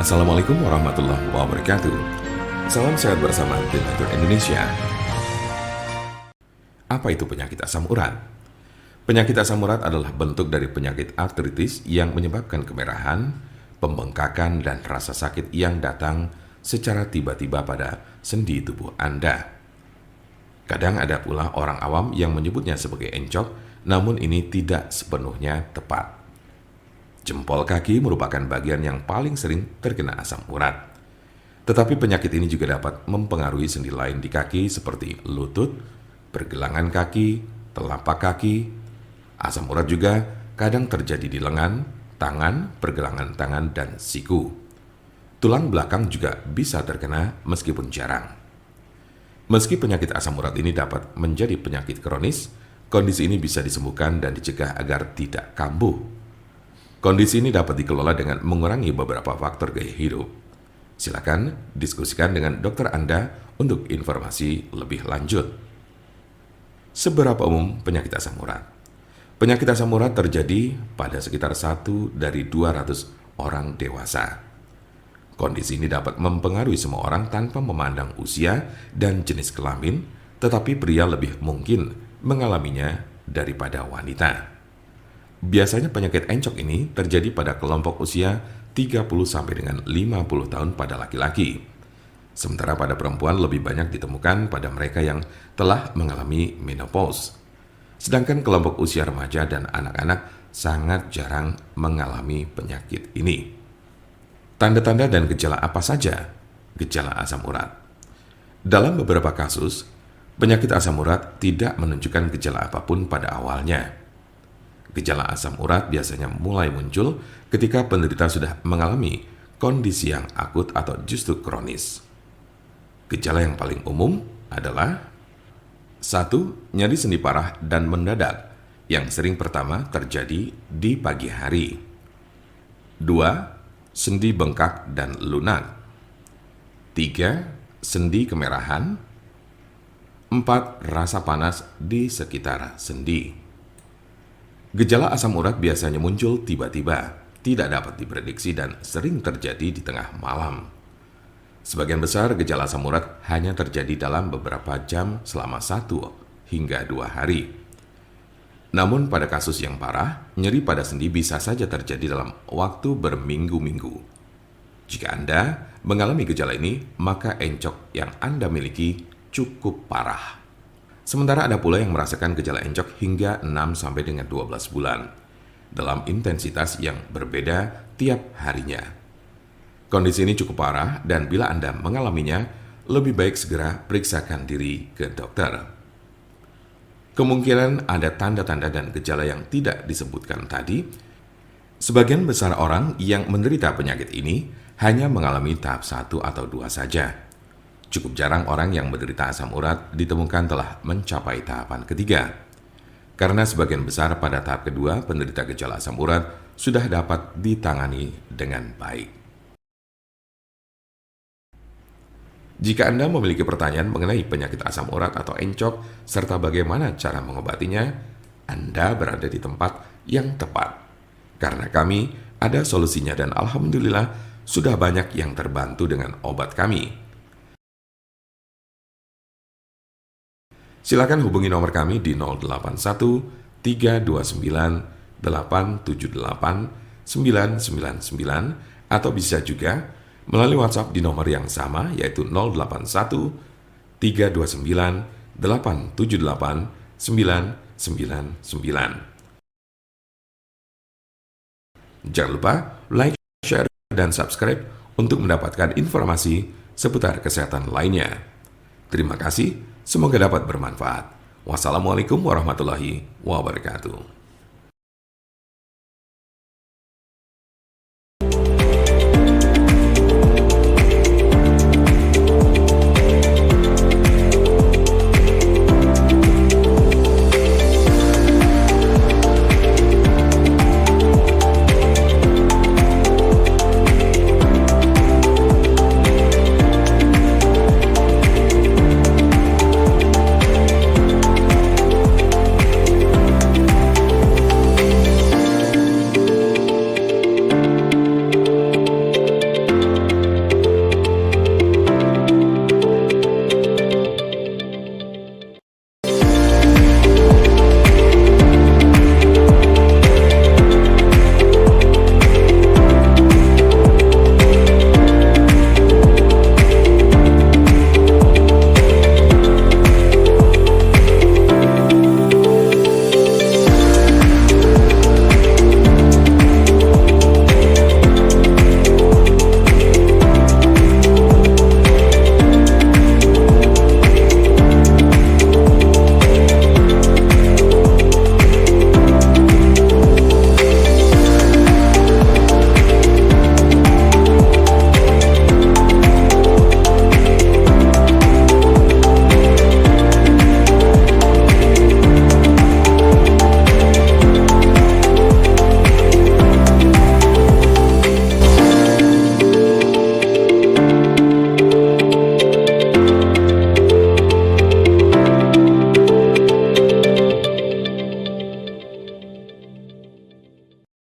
Assalamualaikum warahmatullahi wabarakatuh. Salam sehat bersama Donatur Indonesia. Apa itu penyakit asam urat? Penyakit asam urat adalah bentuk dari penyakit artritis yang menyebabkan kemerahan, pembengkakan, dan rasa sakit yang datang secara tiba-tiba pada sendi tubuh Anda. Kadang ada pula orang awam yang menyebutnya sebagai encok, namun ini tidak sepenuhnya tepat. Jempol kaki merupakan bagian yang paling sering terkena asam urat. Tetapi penyakit ini juga dapat mempengaruhi sendi lain di kaki seperti lutut, pergelangan kaki, telapak kaki. Asam urat juga kadang terjadi di lengan, tangan, pergelangan tangan, dan siku. Tulang belakang juga bisa terkena meskipun jarang. Meski penyakit asam urat ini dapat menjadi penyakit kronis, kondisi ini bisa disembuhkan dan dicegah agar tidak kambuh. Kondisi ini dapat dikelola dengan mengurangi beberapa faktor gaya hidup. Silakan diskusikan dengan dokter Anda untuk informasi lebih lanjut. Seberapa umum penyakit asam urat? Penyakit asam urat terjadi pada sekitar 1 dari 200 orang dewasa. Kondisi ini dapat mempengaruhi semua orang tanpa memandang usia dan jenis kelamin, tetapi pria lebih mungkin mengalaminya daripada wanita. Biasanya penyakit encok ini terjadi pada kelompok usia 30 sampai dengan 50 tahun pada laki-laki. Sementara pada perempuan lebih banyak ditemukan pada mereka yang telah mengalami menopause. Sedangkan kelompok usia remaja dan anak-anak sangat jarang mengalami penyakit ini. Tanda-tanda dan gejala apa saja gejala asam urat? Dalam beberapa kasus, penyakit asam urat tidak menunjukkan gejala apapun pada awalnya. Gejala asam urat biasanya mulai muncul ketika penderita sudah mengalami kondisi yang akut atau justru kronis. Gejala yang paling umum adalah 1. Nyeri sendi parah dan mendadak yang sering pertama terjadi di pagi hari. 2. Sendi bengkak dan lunak. 3. Sendi kemerahan. 4. Rasa panas di sekitar sendi. Gejala asam urat biasanya muncul tiba-tiba, tidak dapat diprediksi dan sering terjadi di tengah malam. Sebagian besar gejala asam urat hanya terjadi dalam beberapa jam selama 1 hingga 2 hari. Namun pada kasus yang parah, nyeri pada sendi bisa saja terjadi dalam waktu berminggu-minggu. Jika Anda mengalami gejala ini, maka encok yang Anda miliki cukup parah. Sementara ada pula yang merasakan gejala encok hingga 6 sampai dengan 12 bulan dalam intensitas yang berbeda tiap harinya. Kondisi ini cukup parah dan bila Anda mengalaminya, lebih baik segera periksakan diri ke dokter. Kemungkinan ada tanda-tanda dan gejala yang tidak disebutkan tadi. Sebagian besar orang yang menderita penyakit ini hanya mengalami tahap 1 atau 2 saja. Cukup jarang orang yang menderita asam urat ditemukan telah mencapai tahapan ketiga. Karena sebagian besar pada tahap kedua, penderita gejala asam urat sudah dapat ditangani dengan baik. Jika Anda memiliki pertanyaan mengenai penyakit asam urat atau encok, serta bagaimana cara mengobatinya, Anda berada di tempat yang tepat. Karena kami ada solusinya dan alhamdulillah sudah banyak yang terbantu dengan obat kami. Silakan hubungi nomor kami di 081 329 878 999 atau bisa juga melalui WhatsApp di nomor yang sama yaitu 081 329 878 999. Jangan lupa like, share, dan subscribe untuk mendapatkan informasi seputar kesehatan lainnya. Terima kasih. Semoga dapat bermanfaat. Wassalamualaikum warahmatullahi wabarakatuh.